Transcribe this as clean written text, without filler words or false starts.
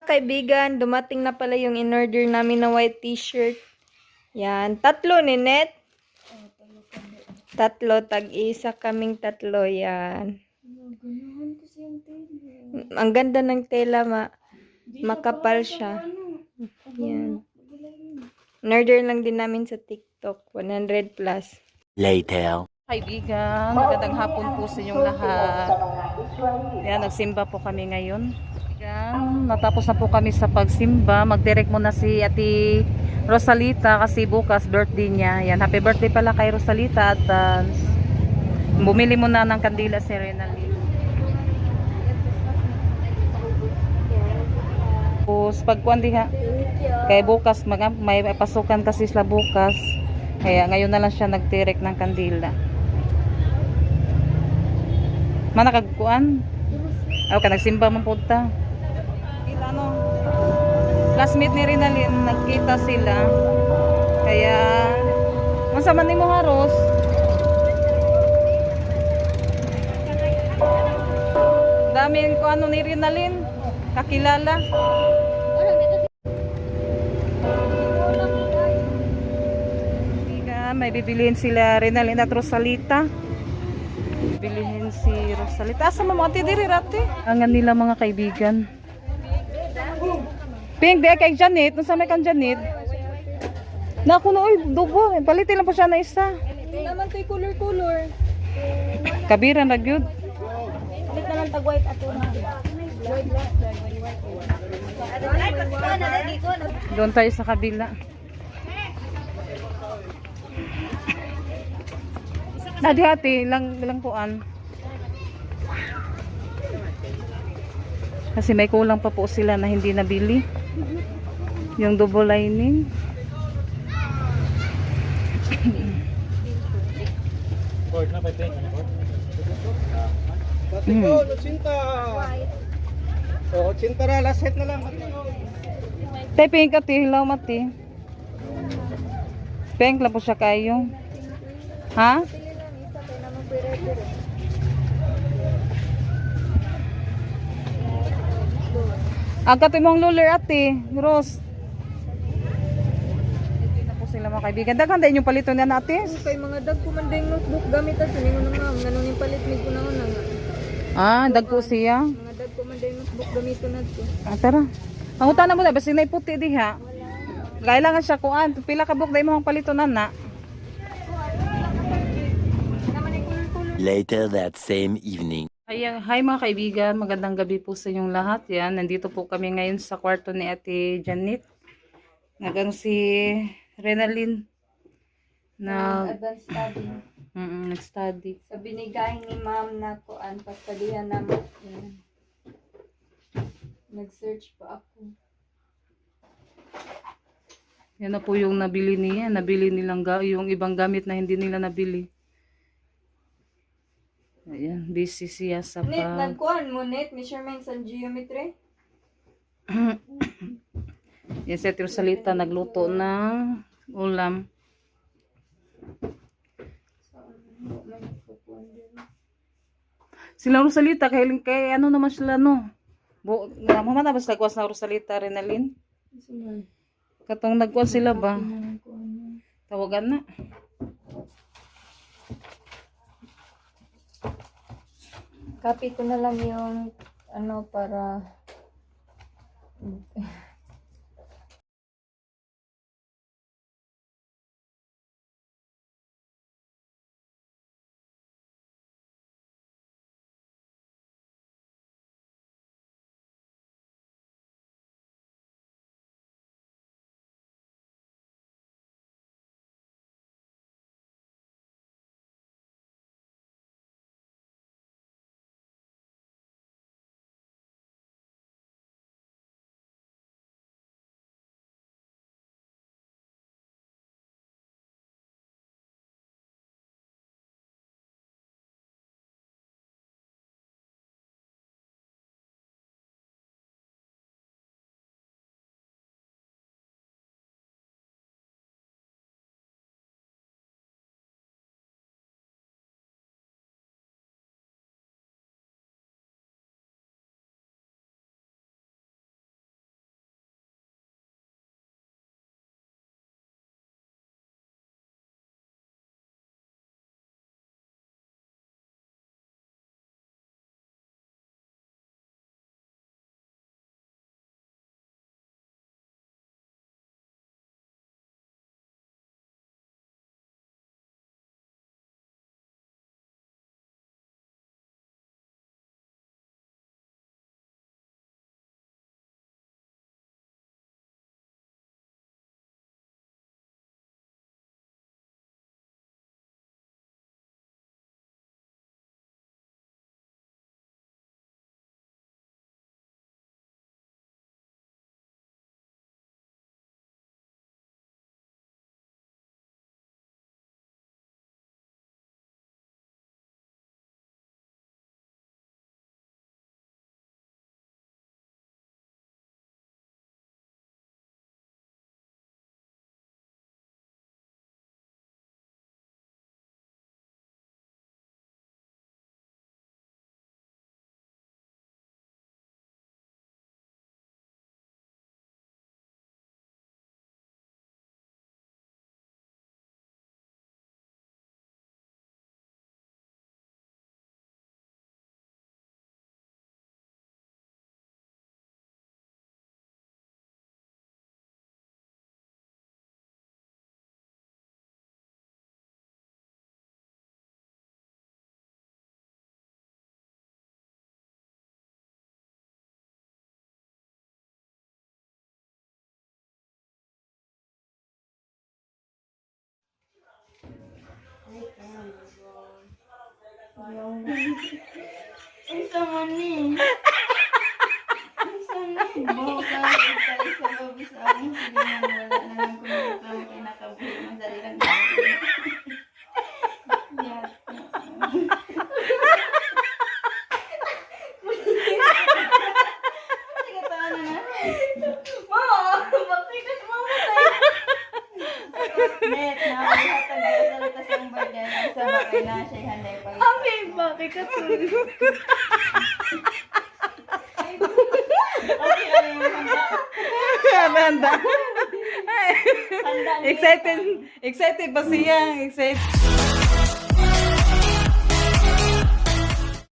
Kaibigan, dumating na pala yung in-order namin na white t-shirt. Yan. Tatlo, Ninette. Tatlo. Tag-isa kaming tatlo. Yan. Ang ganda ng tela, makapal siya. Yan. In-order lang din namin sa TikTok. 100 plus. Later. Kaibigan, magandang hapon po sa inyong lahat. Yan, nagsimba po kami ngayon. Yan, natapos na po kami sa pagsimba. Mag-direct muna si Ate Rosalita kasi bukas birthday niya. Yan, happy birthday pala kay Rosalita at bumili muna ng kandila si Renalyn. Tapos pagkuan diha. Kaya bukas may pasukan kasi sila bukas. Kaya ngayon na lang siya nagtirek ng kandila. Manakagkuan? Okay, nagsimba man punta. Ano? Classmate ni Renalyn, nagkita sila. Kaya masama ni mo haros. Daming ko ano ni Renalyn, kakilala. May bibilihin sila Renalyn at Rosalita. Bibilihin si Rosalita. Asa mo ate diri rati? Angan nila mga kaibigan. Pink de kay Janet, unsa may kang Janet? Na kuno oy dugo, palitin lang pa siya na isa. Naman to'y color. Kabiran ra gyud. Ulit na lang tag-white ato na. Doon tayo sa kabila. Hati-hati lang kuan. Kasi may kulang pa po sila na hindi nabili. Yung double lining. Dati ko, 80. O, 80 na, last set na lang. Tay pink ati, hilaw mati. Pink lang po siya kayo. Ha? Agkat imong luller ate, Rose. Ito na po sila mga kaibigan. Daghan din yung palito na natin. Kay mga dag kumandeng notebook gamit at siningo na ma'am. Ganun yung palit ni ko na nga. Ah, dagko siya. Mga dag kumandeng notebook gamito na ito. Ah, tara. Ang utan na mo na, basta na iputi diha. Kailangan siya kuan. Pila ka book dahil mo ang palito na na. Later that same evening. Hi mga kaibigan, magandang gabi po sa inyong lahat. Yan, nandito po kami ngayon sa kwarto ni Ate Janet. Nagang si Renalyn na Advanced study. nag-study. Sa binigay ni ma'am na kuan, pastadihan namin. Nag-search pa ako. Yan na po yung nabili niya. Nabili nilang yung ibang gamit na hindi nila nabili. Ayan, busy siya sa Net, nagkuhan mo net, measurements and geometry. Yan si Ate Rosalita nagluto ng ulam. Sila Rosalita, kay ano naman sila no? Mama na ba sila nagkuhan sa Rosalita, Renalyn? Katong nagkuhan sila ba? Tawagan na. Copy ko na lang yung ano para Isa man ni. Isa ni. Boka. Isa babis ako. Sige na wala na lang kung reklamo kay nakabuhi. Madali lang. Yes. Net, nakakatag sa litas ng birthday ng isa bakay na siya handay pa. Abi, bakit ka tulog? Okay, ano yung handa? Handa. Handa niya. Excited pa siya. Excited.